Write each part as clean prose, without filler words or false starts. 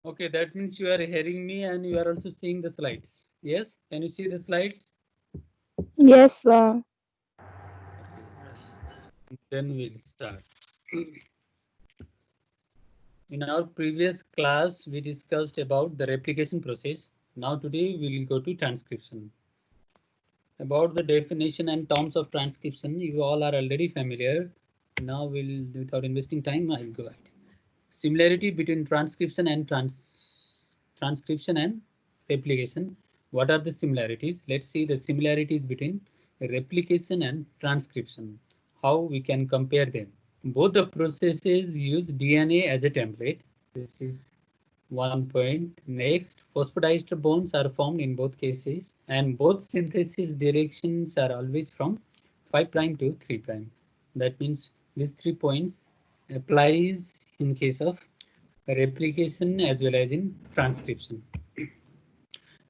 Okay, that means you are hearing me and you are also seeing the slides. Yes, can you see the slides? Yes, sir. Then we'll start. In our previous class, we discussed about the replication process. Now today we will go to transcription. About the definition and terms of transcription, you all are already familiar. Now we'll, without investing time, I'll go ahead. Similarity between transcription and replication. What are the similarities? Let's see the similarities between replication and transcription. How we can compare them. Both the processes use DNA as a template. This is one point. Next, phosphodiester bonds are formed in both cases, and both synthesis directions are always from 5' to 3'. That means these 3 points applies in case of replication as well as in transcription.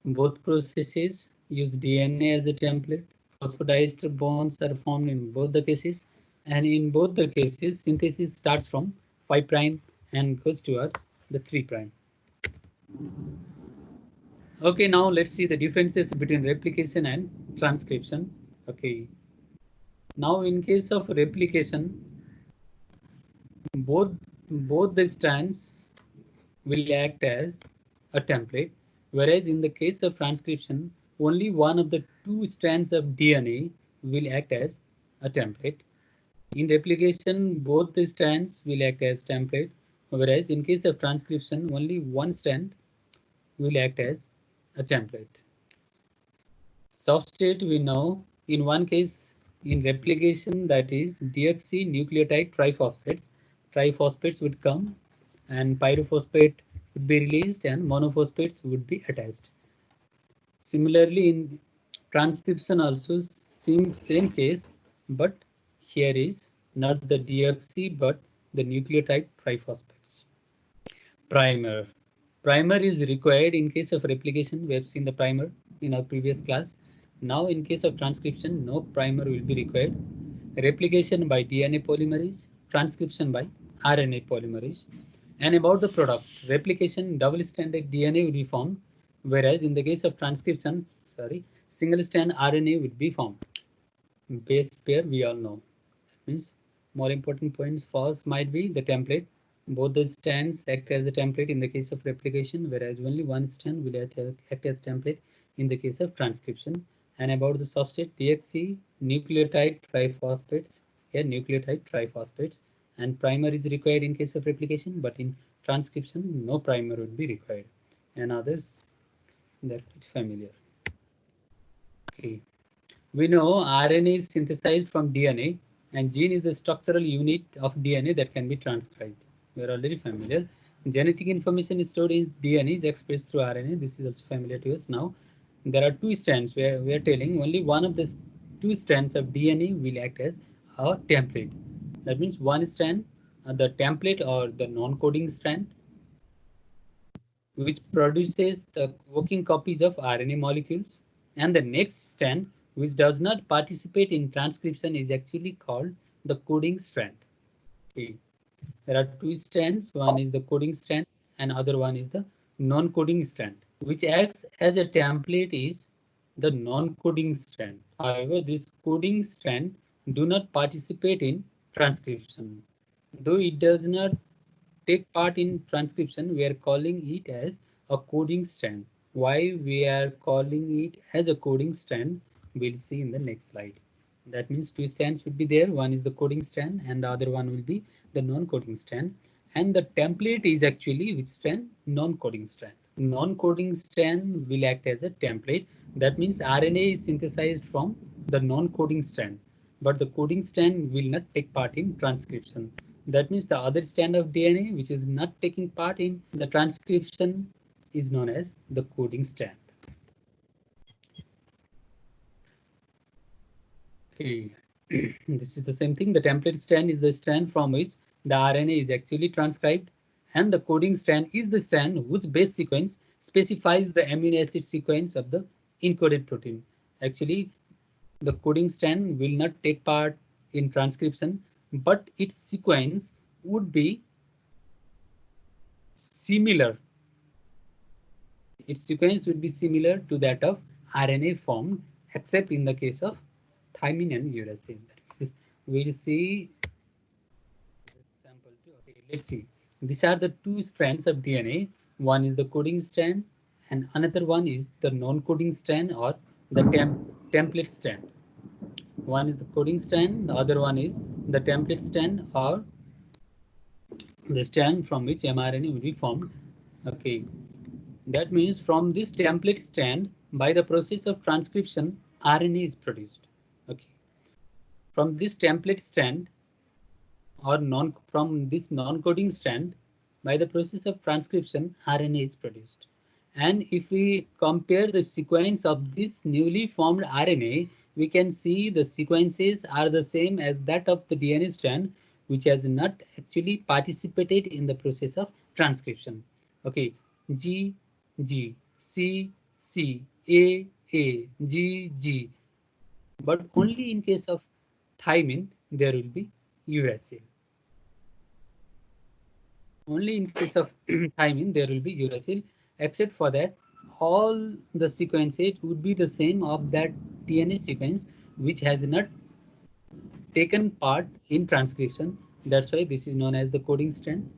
Both processes use DNA as a template. Phosphodiester bonds are formed in both the cases, and in both the cases, synthesis starts from 5' and goes towards the 3'. Okay, now let's see the differences between replication and transcription. Okay, now in case of replication, both both the strands will act as a template, whereas in the case of transcription, only one of the two strands of DNA will act as a template. In replication, both the strands will act as template, whereas in case of transcription, only one strand will act as a template. Substrate we know in one case in replication, that is deoxynucleotide triphosphates. Triphosphates would come and pyrophosphate would be released and monophosphates would be attached. Similarly in transcription also same case, but here is not the deoxy but the nucleotide triphosphates. Primer. Primer is required in case of replication. We have seen the primer in our previous class. Now in case of transcription, no primer will be required. Replication by DNA polymerase, transcription by RNA polymerase. And about the product, replication double-stranded DNA will be formed, whereas in the case of transcription, single-strand RNA would be formed. Base pair we all know. That means more important points first might be the template. Both the strands act as a template in the case of replication, whereas only one strand will act as template in the case of transcription. And about the substrate, DXC nucleotide triphosphates, here nucleotide triphosphates, and primer is required in case of replication, but in transcription, no primer would be required. And others, they're familiar. Okay. We know RNA is synthesized from DNA and gene is the structural unit of DNA that can be transcribed. We are already familiar. Genetic information is stored in DNA is expressed through RNA. This is also familiar to us now. There are two strands where we are telling only one of the two strands of DNA will act as a template. That means one strand, the template or the non-coding strand, which produces the working copies of RNA molecules, and the next strand, which does not participate in transcription, is actually called the coding strand. Okay. There are two strands, one is the coding strand and other one is the non-coding strand. Which acts as a template is the non-coding strand. However, this coding strand do not participate in transcription. Though it does not take part in transcription, we are calling it as a coding strand. Why we are calling it as a coding strand, we'll see in the next slide. That means two strands would be there. One is the coding strand and the other one will be the non-coding strand. And the template is actually which strand? Non-coding strand. Non-coding strand will act as a template. That means RNA is synthesized from the non-coding strand, but the coding strand will not take part in transcription. That means the other strand of DNA which is not taking part in the transcription is known as the coding strand. Okay, this is the same thing. The template strand is the strand from which the RNA is actually transcribed, and the coding strand is the strand whose base sequence specifies the amino acid sequence of the encoded protein. Actually, the coding strand will not take part in transcription, but its sequence would be similar its sequence would be similar to that of RNA formed, except in the case of thymine and uracil. We'll see example two. Okay, let's see. These are the two strands of DNA. One is the coding strand, and another one is the non-coding strand or the template strand. One is the coding strand, the other one is the template strand or the strand from which mRNA will be formed. Okay, that means from this template strand, by the process of transcription, RNA is produced. Okay, from this template strand or from this non-coding strand, by the process of transcription, RNA is produced. And if we compare the sequence of this newly formed RNA, we can see the sequences are the same as that of the DNA strand, which has not actually participated in the process of transcription. Okay, G, G, C, C, A, G, G. But only in case of thymine, there will be uracil. Only in case of thymine, there will be uracil. Except for that, all the sequences would be the same of that DNA sequence which has not taken part in transcription. That's why this is known as the coding strand,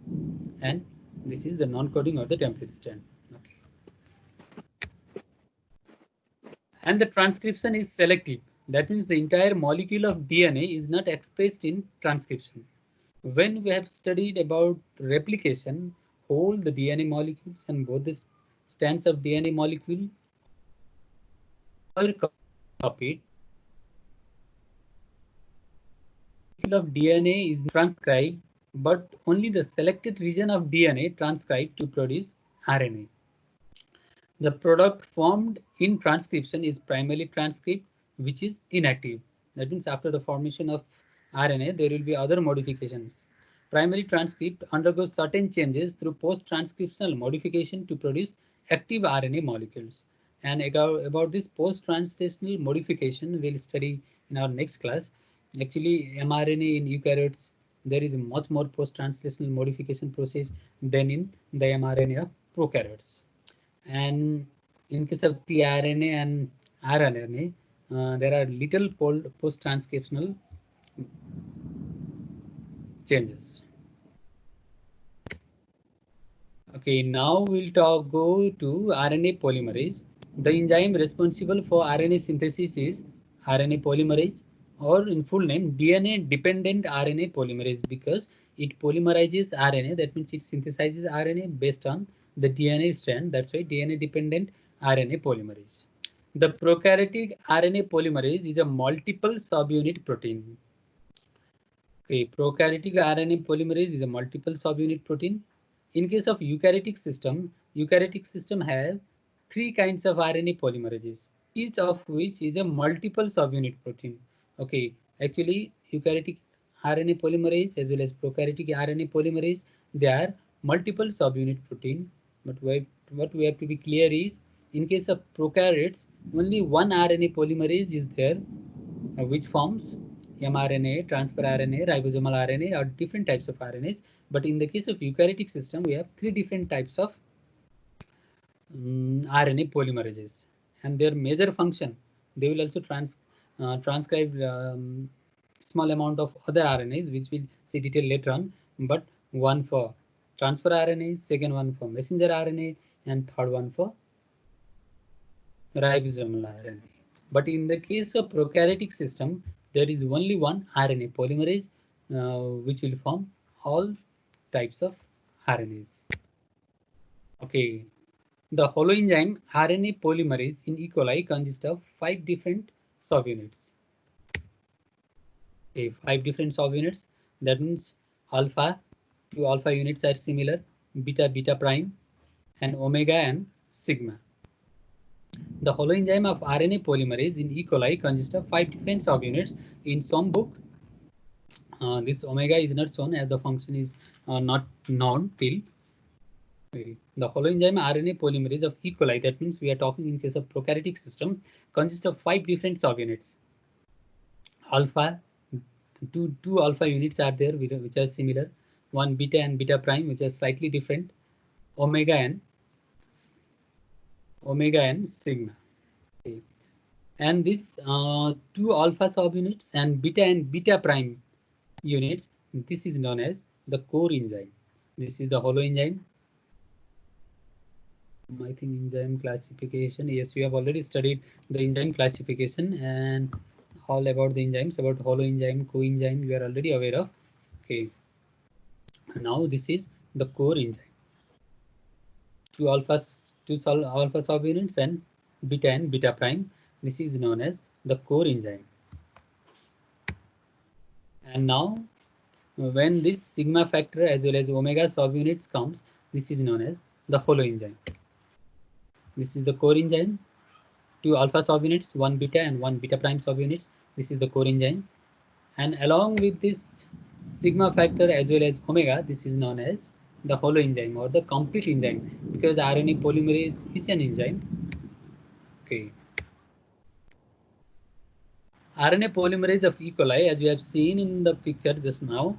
and this is the non-coding or the template strand. Okay. And the transcription is selective. That means the entire molecule of DNA is not expressed in transcription. When we have studied about replication, all the DNA molecules and both the strands of DNA molecule are copied. Of DNA is transcribed, but only the selected region of DNA transcribed to produce RNA. The product formed in transcription is primarily transcript, which is inactive. That means after the formation of RNA, there will be other modifications. Primary transcript undergoes certain changes through post-transcriptional modification to produce active RNA molecules. And about this post-translational modification, we'll study in our next class. Actually, mRNA in eukaryotes, there is a much more post-translational modification process than in the mRNA of prokaryotes. And in case of tRNA and rRNA, there are little post-transcriptional changes. Okay, now we'll go to RNA polymerase. The enzyme responsible for RNA synthesis is RNA polymerase, or in full name DNA-dependent RNA polymerase, because it polymerizes RNA. That means it synthesizes RNA based on the DNA strand. That's why DNA-dependent RNA polymerase. The prokaryotic RNA polymerase is a multiple subunit protein. Okay, prokaryotic RNA polymerase is a multiple subunit protein. In case of eukaryotic system have three kinds of RNA polymerases, each of which is a multiple subunit protein. Okay, actually eukaryotic RNA polymerase as well as prokaryotic RNA polymerase, they are multiple subunit protein. But what we have to be clear is, in case of prokaryotes, only one RNA polymerase is there, which forms mRNA, transfer RNA, ribosomal RNA, or different types of RNAs. But in the case of eukaryotic system, we have three different types of RNA polymerases, and their major function, they will also transcribe small amount of other RNAs, which we'll see detail later on. But one for transfer RNA, second one for messenger RNA, and third one for ribosomal RNA. But in the case of prokaryotic system, there is only one RNA polymerase, which will form all types of RNAs. Okay, the holoenzyme RNA polymerase in E. coli consists of 5 different subunits. Okay, 5 different subunits. That means alpha, 2 alpha units are similar, beta, beta prime, and omega and sigma. The holoenzyme of RNA polymerase in E. coli consists of 5 different subunits. In some book, this omega is not shown as the function is not known till. The holoenzyme RNA polymerase of E. coli, that means we are talking in case of prokaryotic system, consists of 5 different subunits. Alpha, two alpha units are there which are similar, one beta and beta prime which are slightly different, omega and omega and sigma. Okay. And this two alpha subunits and beta prime units, this is known as the core enzyme. This is the holo enzyme. I think enzyme classification. Yes, we have already studied the enzyme classification and all about the enzymes, about holo enzyme, coenzyme, we are already aware of. Okay. Now this is the core enzyme. Two alpha subunits and beta prime. This is known as the core enzyme. And now when this sigma factor as well as omega subunits comes, this is known as the holo enzyme. This is the core enzyme. Two alpha subunits, one beta and one beta prime subunits. This is the core enzyme. And along with this sigma factor as well as omega, this is known as the holo enzyme or the complete enzyme, because RNA polymerase is an enzyme. Okay. RNA polymerase of E. coli, as we have seen in the picture just now,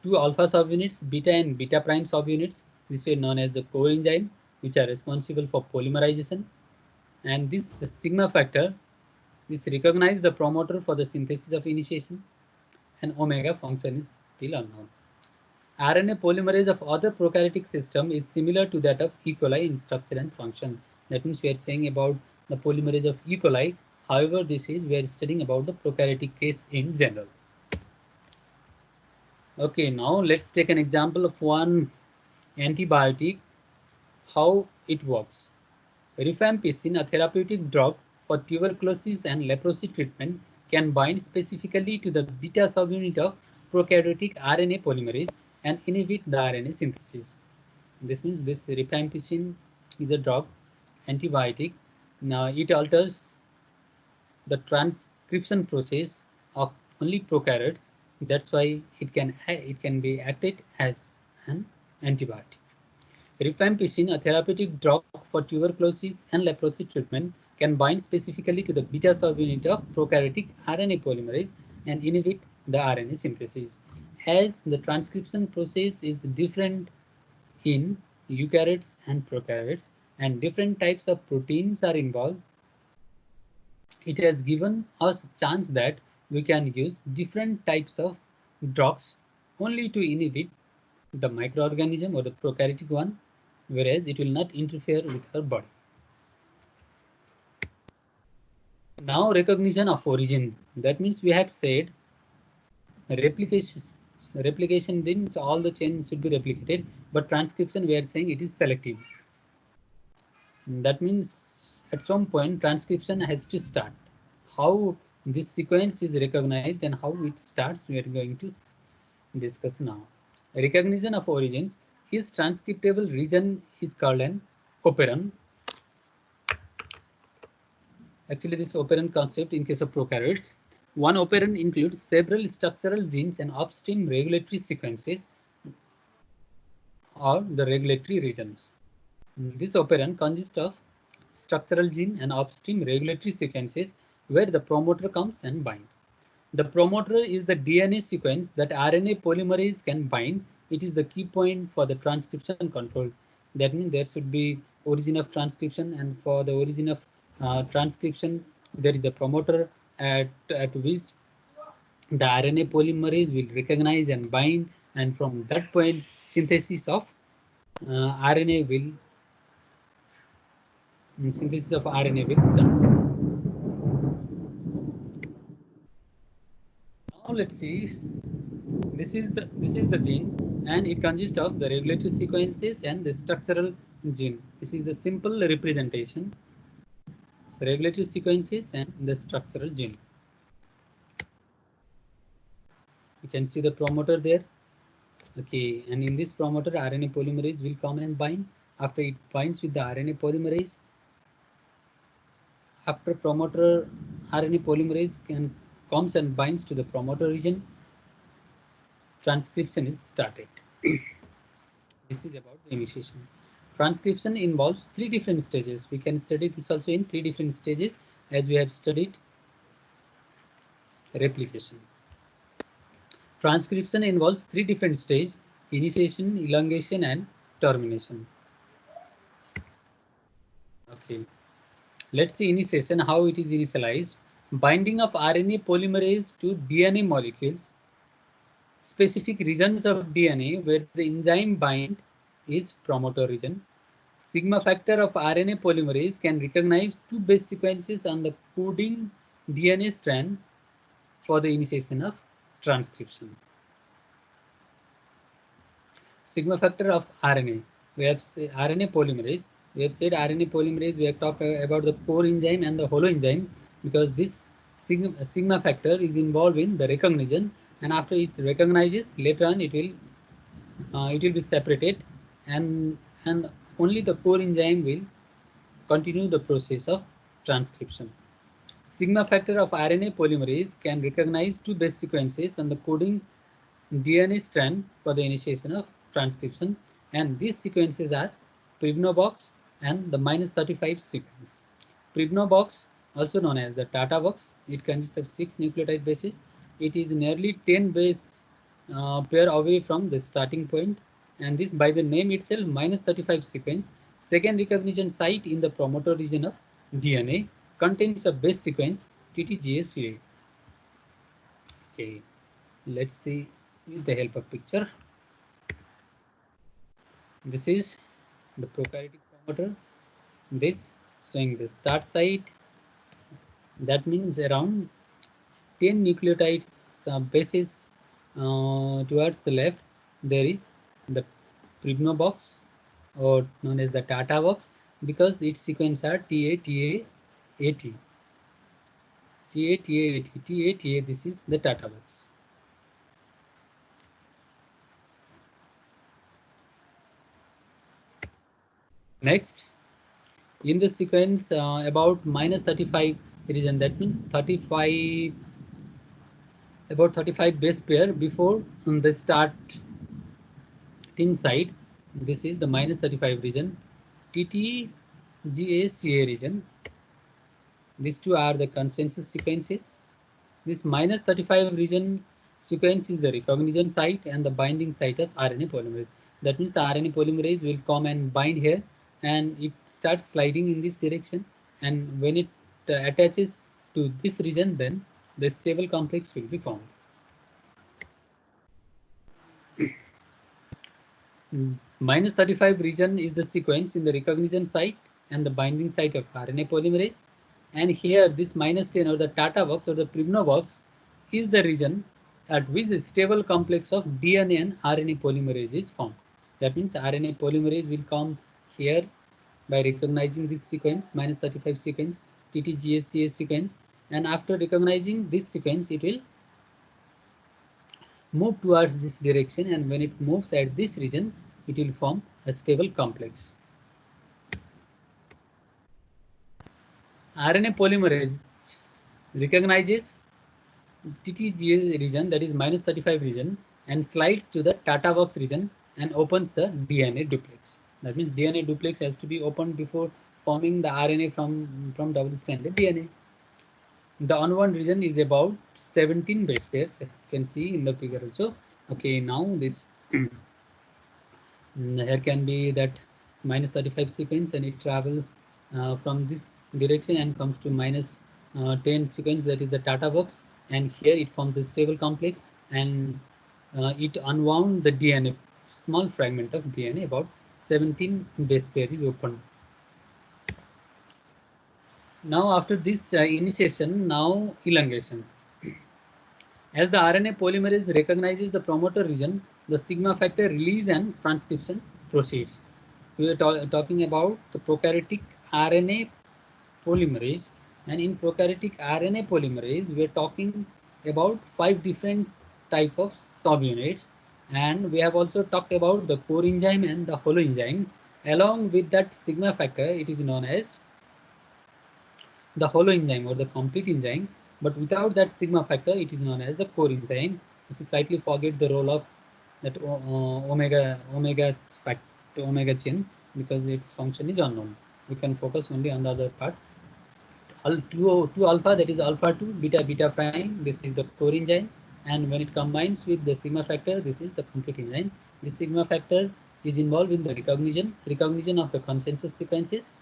two alpha subunits, beta and beta prime subunits, this is known as the core enzyme, which are responsible for polymerization. And this sigma factor, this recognizes the promoter for the synthesis of initiation, and omega function is still unknown. RNA polymerase of other prokaryotic system is similar to that of E. coli in structure and function. That means we are saying about the polymerase of E. coli. However, we are studying about the prokaryotic case in general. Okay, now let's take an example of one antibiotic, how it works. Rifampicin, a therapeutic drug for tuberculosis and leprosy treatment, can bind specifically to the beta subunit of prokaryotic RNA polymerase and inhibit the RNA synthesis. This means this rifampicin is a drug, antibiotic. Now it alters the transcription process of only prokaryotes. That's why it can be acted as an antibiotic. Rifampicin, a therapeutic drug for tuberculosis and leprosy treatment, can bind specifically to the beta subunit of prokaryotic RNA polymerase and inhibit the RNA synthesis. As the transcription process is different in eukaryotes and prokaryotes, and different types of proteins are involved, it has given us a chance that we can use different types of drugs only to inhibit the microorganism or the prokaryotic one, whereas it will not interfere with our body. Now recognition of origin. That means we had said replication. Replication means all the chains should be replicated, but transcription we are saying it is selective. That means at some point transcription has to start. How this sequence is recognized and how it starts, we are going to discuss now. Recognition of origins is transcriptable region is called an operon. Actually, this operon concept in case of prokaryotes. One operon includes several structural genes and upstream regulatory sequences or the regulatory regions. This operon consists of structural gene and upstream regulatory sequences where the promoter comes and binds. The promoter is the DNA sequence that RNA polymerase can bind. It is the key point for the transcription control. That means there should be origin of transcription, and for the origin of transcription, there is a promoter at which the RNA polymerase will recognize and bind, and from that point, synthesis of RNA will start. Now let's see. This is the gene, and it consists of the regulatory sequences and the structural gene. This is the simple representation. So regulatory sequences and the structural gene. You can see the promoter there. Okay, and in this promoter, RNA polymerase will come and bind. After it binds with the RNA polymerase, after promoter RNA polymerase comes and binds to the promoter region, transcription is started. This is about the initiation. Transcription involves three different stages. We can study this also in three different stages as we have studied replication. Transcription involves three different stages: initiation, elongation, and termination. Okay. Let's see initiation, how it is initialized. Binding of RNA polymerase to DNA molecules. Specific regions of DNA where the enzyme bind is promoter region. Sigma factor of RNA polymerase can recognize two base sequences on the coding DNA strand for the initiation of transcription. Sigma factor of RNA. We have RNA polymerase. We have said RNA polymerase. We have talked about the core enzyme and the holoenzyme, because this sigma factor is involved in the recognition, and after it recognizes, later on it will be separated, and only the core enzyme will continue the process of transcription. Sigma factor of RNA polymerase can recognize two base sequences on the coding DNA strand for the initiation of transcription, and these sequences are Pribnobox and the -35 sequence. Pribnobox, also known as the Tata box, it consists of 6 nucleotide bases. It is nearly 10 base pair away from the starting point, and this, by the name itself, -35 sequence, second recognition site in the promoter region of DNA, contains a base sequence TTGA-CA. Okay, let's see with the help of picture. This is the prokaryotic promoter. This showing the start site. That means around 10 nucleotides bases towards the left. There is the Pribno box, or known as the Tata box, because its sequence are TA, TA, AT. TA, TA, AT, TA, TA. This is the Tata box. Next, in the sequence about -35 region, that means 35, about 35 base pair before the starting site. This is the -35 region, TTGA-CA region. These two are the consensus sequences. This -35 region sequence is the recognition site and the binding site of RNA polymerase. That means the RNA polymerase will come and bind here, and it starts sliding in this direction, and when it attaches to this region, then the stable complex will be formed. -35 region is the sequence in the recognition site and the binding site of RNA polymerase, and here this -10, or the Tata box, or the Pribno box, is the region at which the stable complex of DNA and RNA polymerase is formed. That means RNA polymerase will come here by recognizing this sequence, -35 sequence, TTGA-CA sequence, and after recognizing this sequence, it will move towards this direction, and when it moves at this region, it will form a stable complex. RNA polymerase recognizes TTGA region, that is -35 region, and slides to the Tata box region and opens the DNA duplex. That means DNA duplex has to be opened before forming the RNA from double-stranded DNA. The unbound region is about 17 base pairs. You can see in the figure also. Okay, now this here can be that -35 sequence, and it travels from this direction and comes to -10 sequence, that is the Tata box, and here it forms the stable complex, and it unwound the DNA, small fragment of DNA, about 17 base pair is opened. Now after this initiation, now elongation. As the RNA polymerase recognizes the promoter region, the sigma factor release and transcription proceeds. We are talking about the prokaryotic RNA polymerase, and in prokaryotic RNA polymerase, we are talking about 5 different type of subunits, and we have also talked about the core enzyme and the holoenzyme. Along with that sigma factor, it is known as the holoenzyme, or the complete enzyme, but without that sigma factor, it is known as the core enzyme. If you slightly forget the role of that omega chain, because its function is unknown, we can focus only on the other parts. 2 alpha, that is alpha 2 beta beta prime, this is the core enzyme, and when it combines with the sigma factor, this is the complete enzyme. This sigma factor is involved in the recognition of the consensus sequences,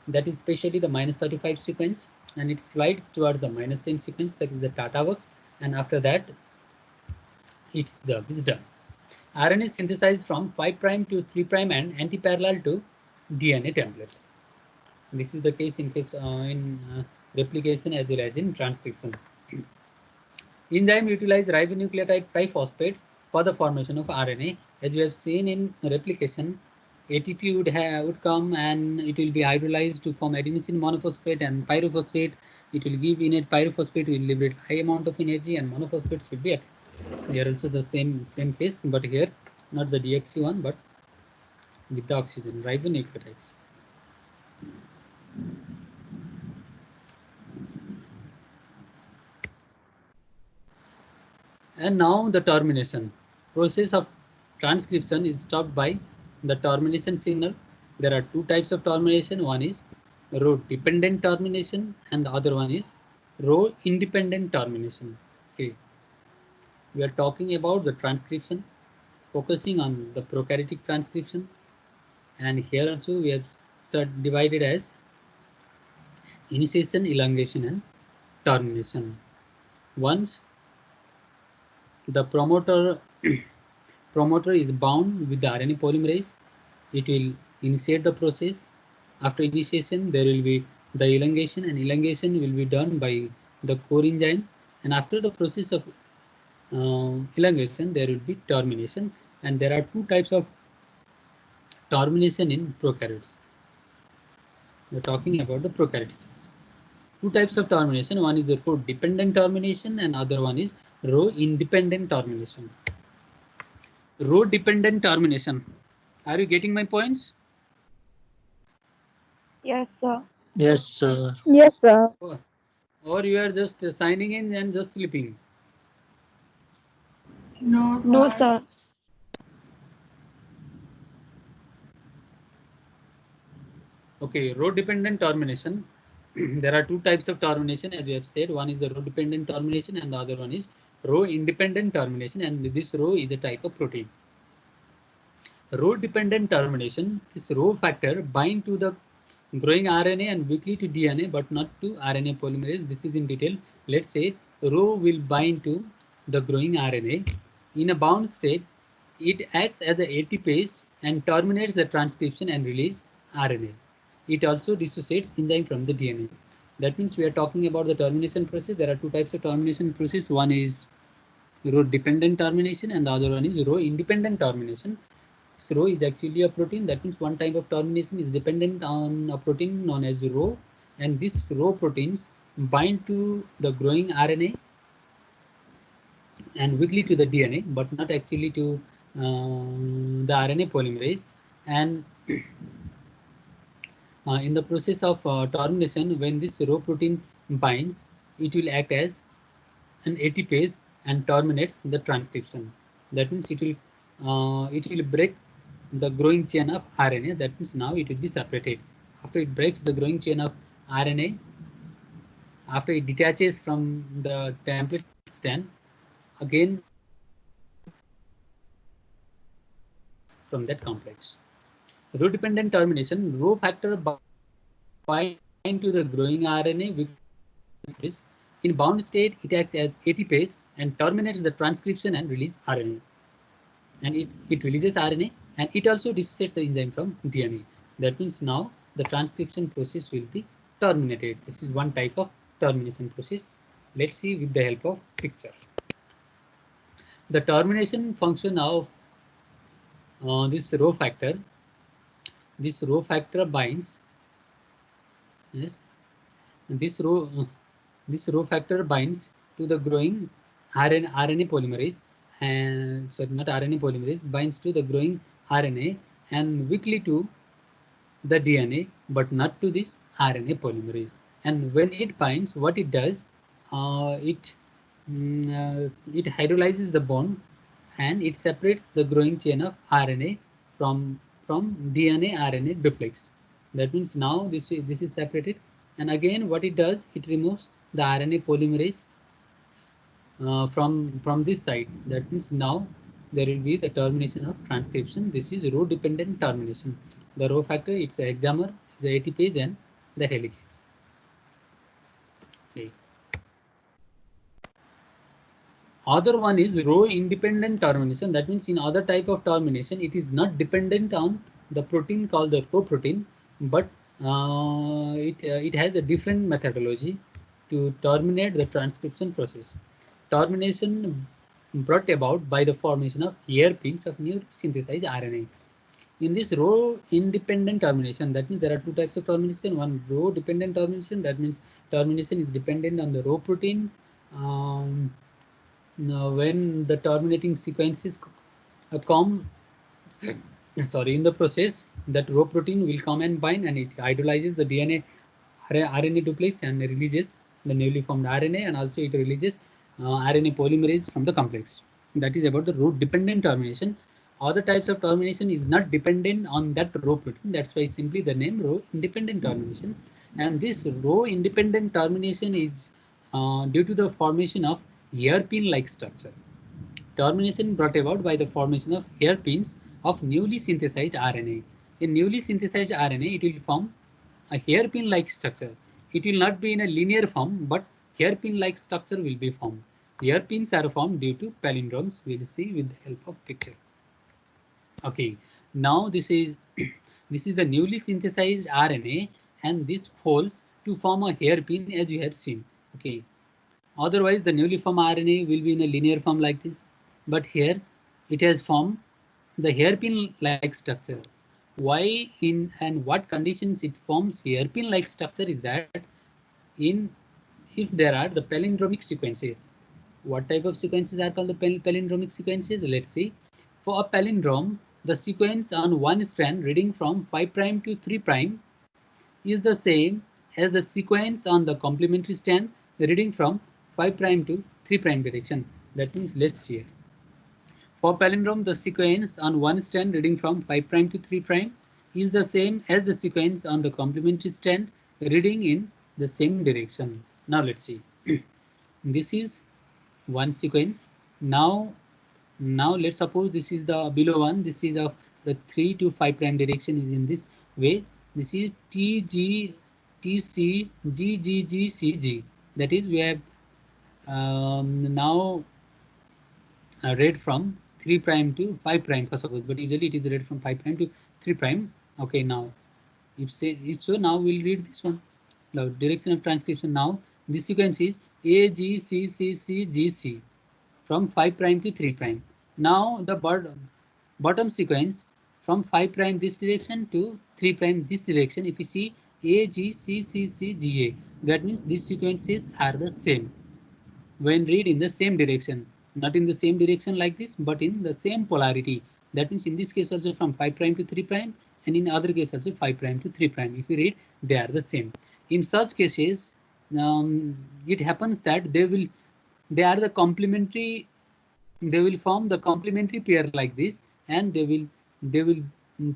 that is especially the -35 sequence, and it slides towards the -10 sequence, that is the Tata works, and after that its job is done. RNA is synthesized from 5' to 3' and anti-parallel to DNA template. This is the case in replication as well as in transcription. Enzyme utilize ribonucleotide triphosphates for the formation of RNA. As you have seen in replication, ATP would come and it will be hydrolyzed to form adenosine monophosphate and pyrophosphate. It will give innate pyrophosphate, will liberate high amount of energy, and monophosphates will be at. Here also the same case, but here not the DXC one, but with the oxygen ribonucleotides. And now the termination. Process of transcription is stopped by the termination signal. There are two types of termination. One is row dependent termination and the other one is row independent termination. Okay. We are talking about the transcription, focusing on the prokaryotic transcription, and here also we have divided as initiation, elongation, and termination. Once the promoter is bound with the RNA polymerase, it will initiate the process. After initiation, there will be the elongation, and elongation will be done by the core enzyme. And after the process of elongation, there will be termination. And there are two types of termination in prokaryotes. We are talking about the prokaryotes. Two types of termination. One is the row dependent termination, and other one is row independent termination. Row dependent termination. Are you getting my points? Yes, sir. Yes, sir. Yes, sir. Or you are just signing in and just sleeping? No, sir. Okay, row dependent termination. There are two types of termination, as we have said. One is the row dependent termination and the other one is row independent termination, and this row is a type of protein. Row dependent termination, this row factor bind to the growing RNA and weakly to DNA but not to RNA polymerase. This is in detail. Let's say row will bind to the growing RNA. In a bound state, it acts as a ATPase and terminates the transcription and release RNA. It also dissociates enzyme from the DNA. That means we are talking about the termination process. There are two types of termination process. One is row dependent termination and the other one is row independent termination. So row is actually a protein. That means one type of termination is dependent on a protein known as row, and these row proteins bind to the growing RNA and weakly to the DNA, but not actually to the RNA polymerase. And in the process of termination, when this row protein binds, it will act as an ATPase and terminates the transcription. That means it will break the growing chain of RNA. That means now it will be separated. After it breaks the growing chain of RNA, after it detaches from the template stand, again from that complex. Row dependent termination, row factor bind to the growing RNA with this. In bound state, it acts as ATPase and terminates the transcription and release RNA. And it releases RNA and it also dissociates the enzyme from DNA. That means now the transcription process will be terminated. This is one type of termination process. Let's see with the help of picture. The termination function of this row factor binds. Yes, this row factor binds to the growing RNA polymerase, and sorry, not RNA polymerase, binds to the growing RNA and weakly to the DNA, but not to this RNA polymerase. And when it binds, what it does, it hydrolyzes the bond and it separates the growing chain of RNA from DNA RNA duplex. That means now this is separated, and again what it does, it removes the RNA polymerase from this side. That means now there will be the termination of transcription. This is row dependent termination. The row factor, it's a hexamer, is a ATPase and the helicase. Okay. Other one is row independent termination. That means in other type of termination, it is not dependent on the protein called the protein, but it has a different methodology to terminate the transcription process. Termination brought about by the formation of hairpins of new synthesized RNA. In this row independent termination, that means there are two types of termination. One row dependent termination, that means termination is dependent on the row protein. Now, when the terminating sequences come, sorry, in the process, that row protein will come and bind, and it hydrolyzes the DNA RNA duplex and releases the newly formed RNA, and also it releases RNA polymerase from the complex. That is about the row dependent termination. Other types of termination is not dependent on that row protein. That's why simply the name row independent termination. And this row independent termination is due to the formation of hairpin-like structure. Termination brought about by the formation of hairpins of newly synthesized RNA. In newly synthesized RNA, it will form a hairpin-like structure. It will not be in a linear form, but hairpin-like structure will be formed. Hairpins are formed due to palindromes. We'll see with the help of picture. Okay, now this is this is the newly synthesized RNA, and this folds to form a hairpin as you have seen. Okay, otherwise the newly formed RNA will be in a linear form like this, but here it has formed the hairpin-like structure. Why in and what conditions it forms hairpin-like structure is that in if there are the palindromic sequences. What type of sequences are called the palindromic sequences? Let's see. For a palindrome, the sequence on one strand reading from 5' to 3' is the same as the sequence on the complementary strand reading from 5' to 3' direction. That means let's see. For palindrome, the sequence on one strand reading from 5' to 3' is the same as the sequence on the complementary strand reading in the same direction. Now let's see. This is one sequence. Now let's suppose this is the below one. This is of the 3 to 5' direction is in this way. This is TG, TC, GGG, CG. That is we have now read from 3' to 5' for suppose, but usually it is read from 5' to 3'. Okay, now if so, now we'll read this one. Now direction of transcription. Now this sequence is AGCCCGC from 5' to 3'. Now the bottom sequence from 5' this direction to 3' this direction. If you see AGCCCGA, that means these sequences are the same when read in the same direction, not in the same direction like this, but in the same polarity. That means in this case also from 5' to 3', and in other case also 5' to 3'. If you read, they are the same. In such cases, it happens that they are the complementary. They will form the complementary pair like this, and they will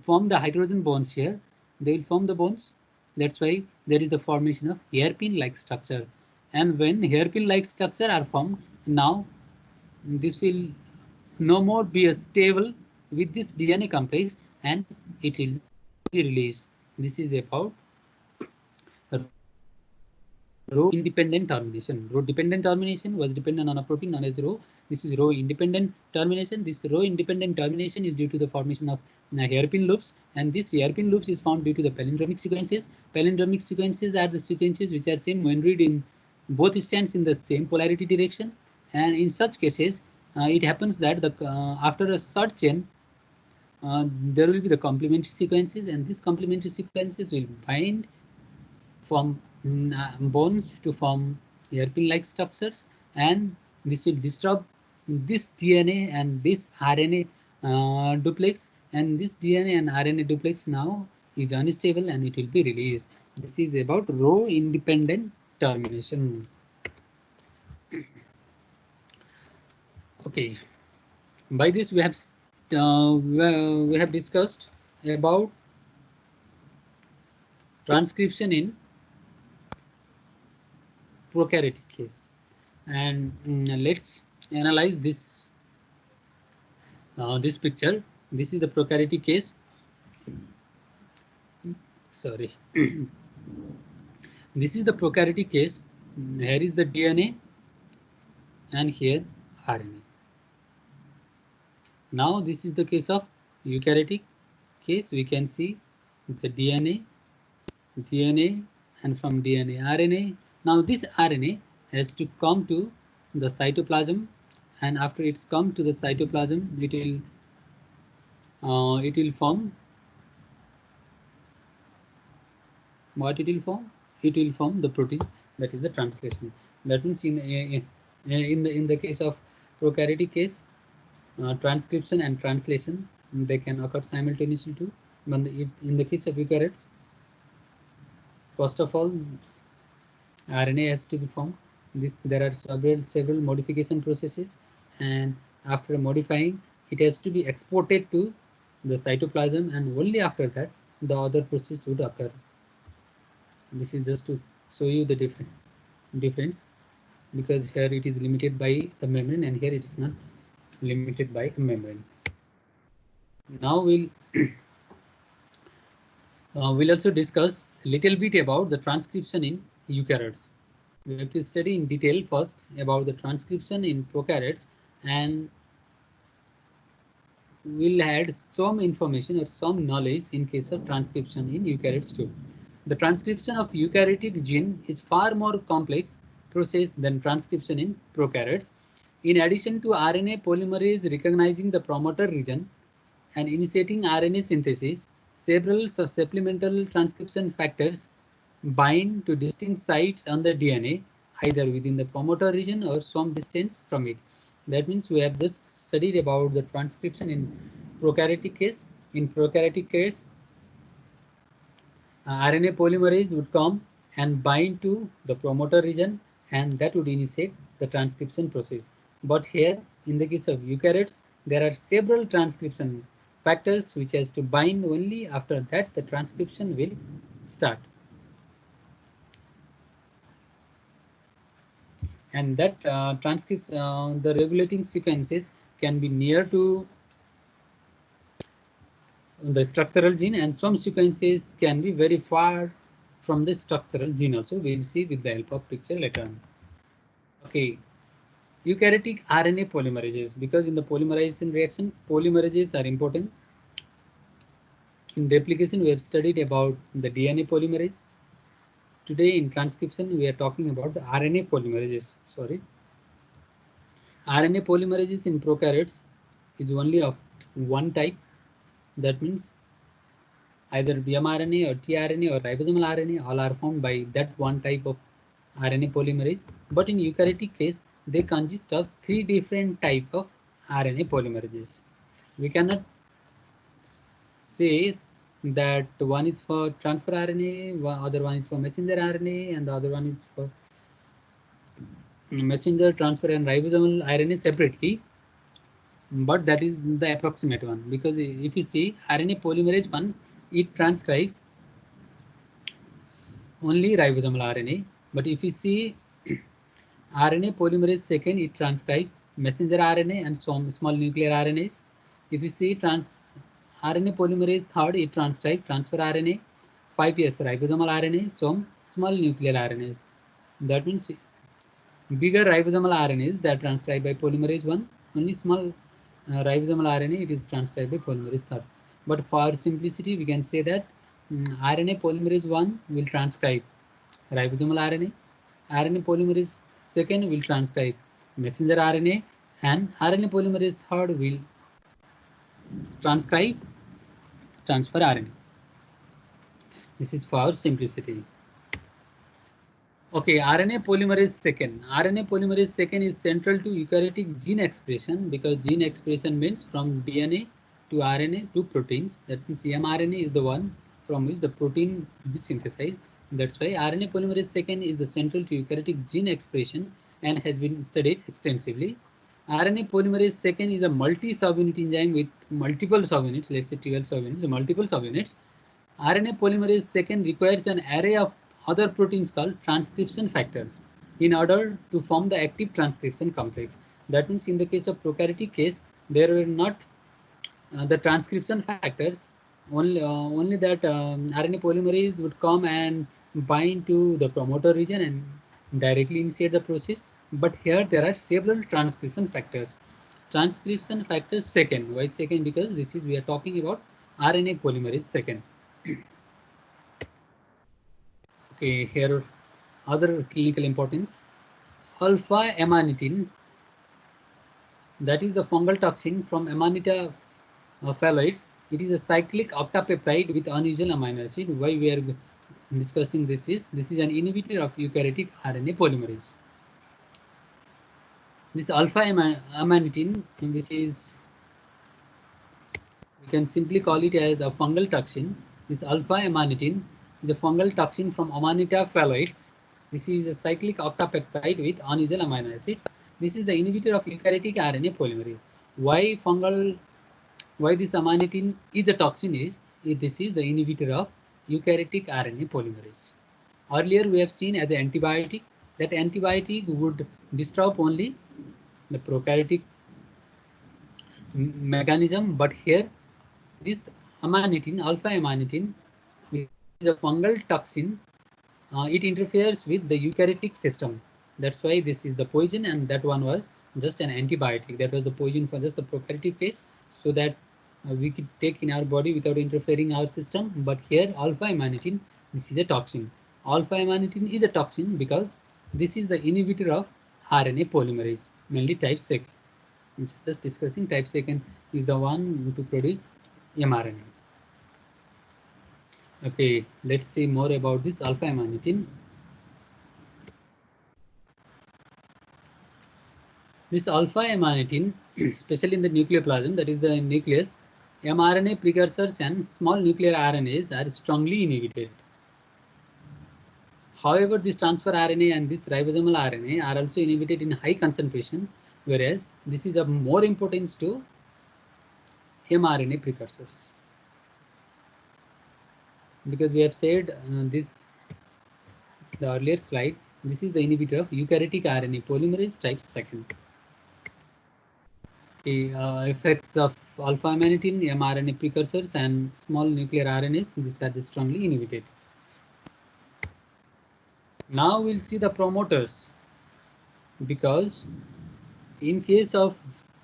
form the hydrogen bonds here. They will form the bonds. That's why there is the formation of hairpin-like structure. And when hairpin-like structure are formed, now this will no more be a stable with this DNA complex, and it will be released. This is about row independent termination. Row dependent termination was dependent on a protein known as row. This is row independent termination. This row independent termination is due to the formation of hairpin loops, and this hairpin loops is found due to the palindromic sequences. Palindromic sequences are the sequences which are same when read in both strands in the same polarity direction, and in such cases it happens that the after a short chain there will be the complementary sequences, and these complementary sequences will bind from bones to form hairpin-like structures, and this will disrupt this DNA and this RNA duplex, and this DNA and RNA duplex now is unstable and it will be released. This is about row independent termination. Okay, by this we have discussed about transcription in prokaryotic case, and let's analyze this picture. This is the prokaryotic case. Sorry. This is the prokaryotic case. Here is the DNA and here RNA. Now this is the case of eukaryotic case. We can see the DNA and from DNA RNA. Now this RNA has to come to the cytoplasm, and after it's come to the cytoplasm, it will form what it will form? It will form the protein, that is the translation. That means in the case of prokaryotic case, transcription and translation, they can occur simultaneously too. But in the case of eukaryotes, first of all, RNA has to be formed. There are several modification processes, and after modifying, it has to be exported to the cytoplasm, and only after that the other process would occur. This is just to show you the difference, because here it is limited by the membrane and here it is not limited by a membrane. Now we'll also discuss a little bit about the transcription in eukaryotes. We have to study in detail first about the transcription in prokaryotes, and we'll add some information or some knowledge in case of transcription in eukaryotes too. The transcription of eukaryotic gene is far more complex process than transcription in prokaryotes. In addition to RNA polymerase recognizing the promoter region and initiating RNA synthesis, several supplemental transcription factors bind to distinct sites on the DNA, either within the promoter region or some distance from it. That means we have just studied about the transcription in prokaryotic case. In prokaryotic case, RNA polymerase would come and bind to the promoter region, and that would initiate the transcription process. But here, in the case of eukaryotes, there are several transcription factors which has to bind only after that the transcription will start. And that the regulating sequences can be near to the structural gene, and some sequences can be very far from the structural gene also. We'll see with the help of picture later on. Okay, eukaryotic RNA polymerases, because in the polymerization reaction, polymerases are important. In replication, we have studied about the DNA polymerase. Today in transcription, we are talking about the RNA polymerases. RNA polymerases in prokaryotes is only of one type. That means either mRNA or tRNA or ribosomal RNA, all are formed by that one type of RNA polymerase. But in eukaryotic case, they consist of three different type of RNA polymerases. We cannot say that one is for transfer RNA, other one is for messenger RNA, and the other one is for messenger, transfer, and ribosomal RNA separately. But that is the approximate one, because if you see RNA polymerase 1, it transcribes only ribosomal RNA. But if you see RNA polymerase 2, it transcribes messenger RNA and some small nuclear RNAs. If you see RNA polymerase 3, it transcribes transfer RNA, 5S ribosomal RNA, some small nuclear RNAs. That means bigger ribosomal RNAs that transcribed by polymerase 1, only small ribosomal RNA, it is transcribed by polymerase 3. But for simplicity, we can say that RNA polymerase 1 will transcribe ribosomal RNA, RNA polymerase 2 will transcribe messenger RNA, and RNA polymerase 3 will transcribe transfer RNA. This is for simplicity. Okay, RNA polymerase 2. RNA polymerase 2 is central to eukaryotic gene expression, because gene expression means from DNA to RNA to proteins. That means mRNA is the one from which the protein is synthesized. That's why RNA polymerase 2 is the central to eukaryotic gene expression and has been studied extensively. RNA polymerase 2 is a multi-subunit enzyme with multiple subunits, let's say 12 subunits, multiple subunits. RNA polymerase 2 requires an array of other proteins called transcription factors in order to form the active transcription complex. That means in the case of prokaryotic case, there were not the transcription factors, only that RNA polymerase would come and bind to the promoter region and directly initiate the process. But here there are several transcription factors. Transcription factors second. Why second? Because this is we are talking about RNA polymerase second. Okay, here other clinical importance. Alpha amanitin, that is the fungal toxin from Amanita phthalates. It is a cyclic octapeptide with unusual amino acid. Why we are discussing this is an inhibitor of eukaryotic RNA polymerase. This alpha amanitin, which is we can simply call it as a fungal toxin. This alpha amanitin is a fungal toxin from Amanita phthalates. This is a cyclic octapeptide with unusual amino acids. This is the inhibitor of eukaryotic RNA polymerase. Why fungal? Why this amanitin is a toxin is this is the inhibitor of eukaryotic RNA polymerase. Earlier we have seen as an antibiotic that antibiotic would disrupt only the prokaryotic mechanism, but here this amanitin, alpha amanitin, which is a fungal toxin, it interferes with the eukaryotic system. That's why this is the poison, and that one was just an antibiotic. That was the poison for just the prokaryotic phase, so that we could take in our body without interfering our system. But here alpha amanitin, this is a toxin. Alpha amanitin is a toxin because this is the inhibitor of RNA polymerase, mainly type second. Just discussing type second is the one to produce mRNA. Okay, let's see more about this alpha amanitin. This alpha amanitin, especially in the nucleoplasm, that is the nucleus, mRNA precursors and small nuclear RNAs are strongly inhibited. However, this transfer RNA and this ribosomal RNA are also inhibited in high concentration, whereas this is of more importance to mRNA precursors. Because we have said the earlier slide, this is the inhibitor of eukaryotic RNA polymerase type second. The effects of alpha amanitin, mRNA precursors, and small nuclear RNAs, these are strongly inhibited. Now we'll see the promoters, because in case of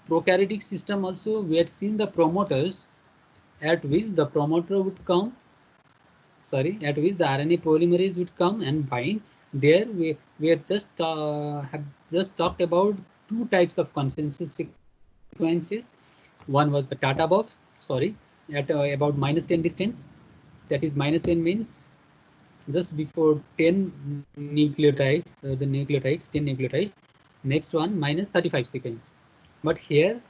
prokaryotic system also we had seen the promoters at which the promoter would come, at which the RNA polymerase would come and bind. There we have just talked about two types of consensus sequences. One was the Tata box, at about -10 distance. That is -10 means just before 10 nucleotides, 10 nucleotides. Next one -35 sequence. But here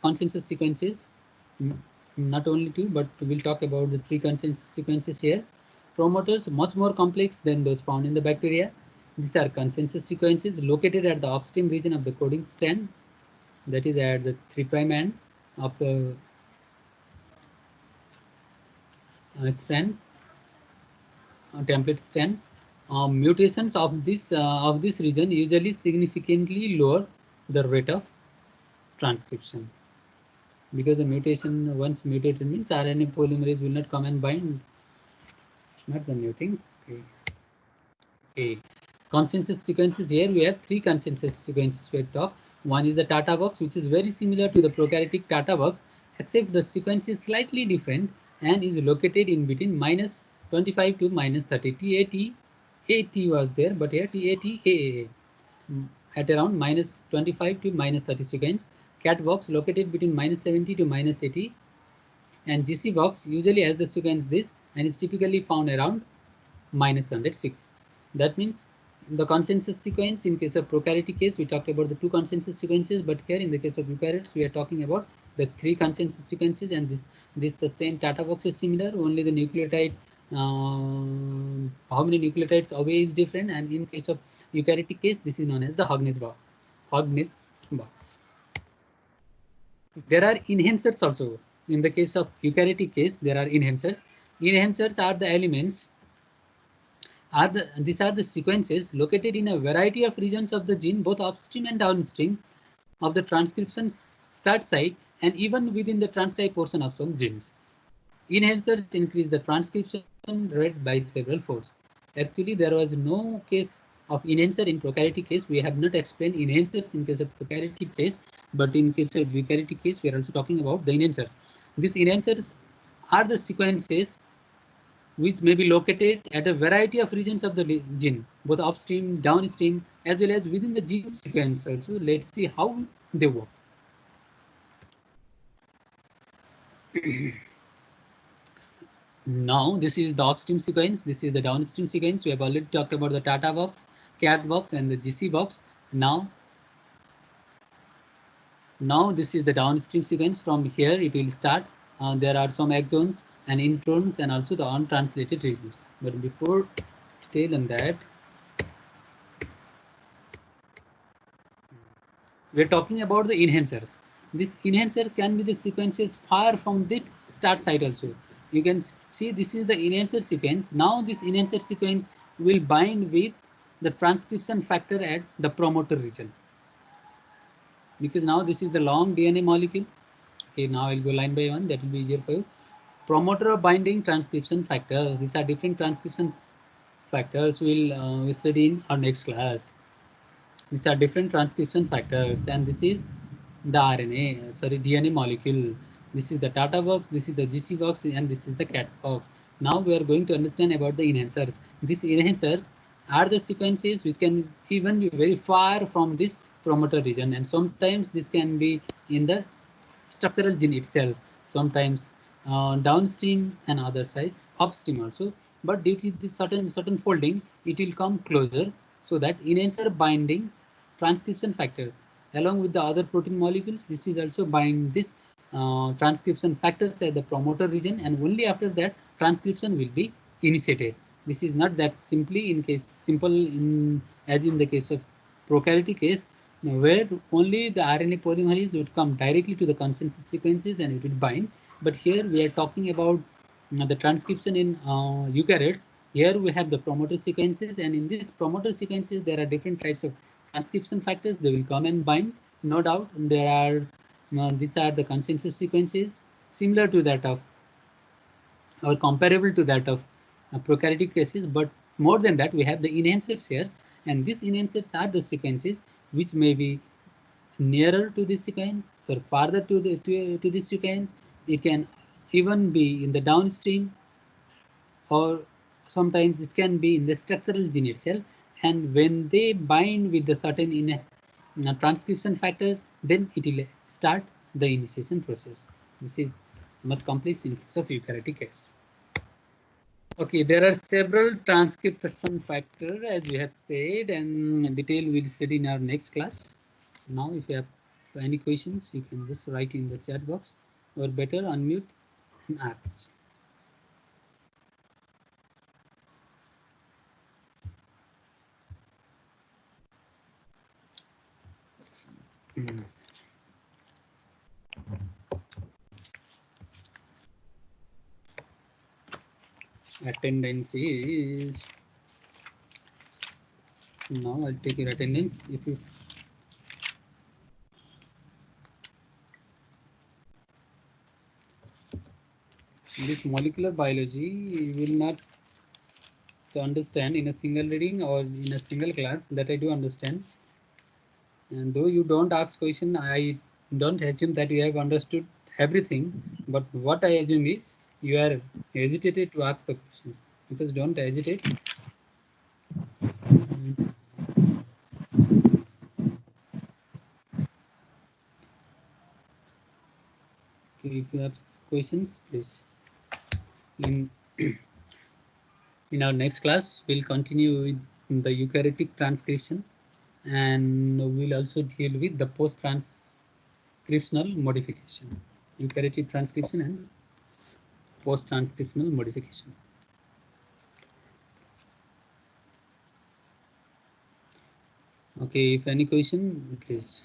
consensus sequences, not only two, but we'll talk about the three consensus sequences here. Promoters much more complex than those found in the bacteria. These are consensus sequences located at the upstream region of the coding strand, that is at the 3' end of the strand, template strand. Mutations of this region usually significantly lower the rate of transcription, because the mutation, once mutated means RNA polymerase will not come and bind. It's not the new thing. Okay. Consensus sequences, here we have three consensus sequences we talk. One is the Tata box, which is very similar to the prokaryotic Tata box, except the sequence is slightly different and is located in between -25 to -30. TAT was there, but here TATA at around -25 to -30 sequence. Cat box located between -70 to -80, and GC box usually has the sequence this and is typically found around -100 sequence. That means the consensus sequence in case of prokaryotic case, we talked about the two consensus sequences, but here in the case of eukaryotes, we are talking about the three consensus sequences, and this the same Tata box is similar, only the nucleotide, how many nucleotides away is different, and in case of eukaryotic case, this is known as the Hogness box. There are enhancers also. In the case of eukaryotic case, there are enhancers. Enhancers are the elements, these are the sequences located in a variety of regions of the gene, both upstream and downstream of the transcription start site, and even within the transcript portion of some genes. Enhancers increase the transcription rate by several folds. Actually, there was no case of enhancer in prokaryotic case. We have not explained enhancers in case of prokaryotic case, but in case of eukaryotic case, we are also talking about the enhancers. These enhancers are the sequences which may be located at a variety of regions of the gene, both upstream, downstream, as well as within the gene sequence also. Let's see how they work. Now, this is the upstream sequence, this is the downstream sequence. We have already talked about the Tata box, CAT box, and the GC box. Now this is the downstream sequence. From here it will start. There are some exons and introns and also the untranslated regions. But before detail on that, we're talking about the enhancers. These enhancers can be the sequences far from the start site also. You can see this is the enhancer sequence. Now this enhancer sequence will bind with the transcription factor at the promoter region. Because now this is the long DNA molecule. Okay, now I'll go line by one, that will be easier for you. Promoter binding transcription factors. These are different transcription factors we'll study in our next class. These are different transcription factors, and this is the DNA molecule. This is the Tata box, this is the GC box, and this is the CAT box. Now we are going to understand about the enhancers. These enhancers are the sequences which can even be very far from this promoter region, and sometimes this can be in the structural gene itself, sometimes downstream and other sides upstream also. But due to this certain folding, it will come closer, so that enhancer binding transcription factor along with the other protein molecules, this is also bind this transcription factors at the promoter region, and only after that transcription will be initiated. This is not that simply in case simple in as in the case of prokaryotic case, where only the RNA polymerase would come directly to the consensus sequences and it will bind. But here we are talking about the transcription in eukaryotes. Here we have the promoter sequences, and in these promoter sequences there are different types of transcription factors. They will come and bind. No doubt there are these are the consensus sequences similar to that of or comparable to that of prokaryotic cases, but more than that we have the enhancers here, and these enhancers are the sequences which may be nearer to this sequence or farther to this sequence. It can even be in the downstream, or sometimes it can be in the structural gene itself, and when they bind with the certain transcription factors, then it will start the initiation process. This is much complex in case of eukaryotic case. Okay, there are several transcription factors as we have said, and detail we'll study in our next class. Now, if you have any questions, you can just write in the chat box, or better unmute and ask. Attendance is, now I'll take your attendance. If you this molecular biology, you will not to understand in a single reading or in a single class, that I do understand. And though you don't ask question, I don't assume that you have understood everything, but what I assume is you are hesitated to ask the questions, because don't hesitate. If you have questions, please. In our next class, we'll continue with the eukaryotic transcription, and we'll also deal with the post-transcriptional modification, eukaryotic transcription and post-transcriptional modification. Okay, if any question, please.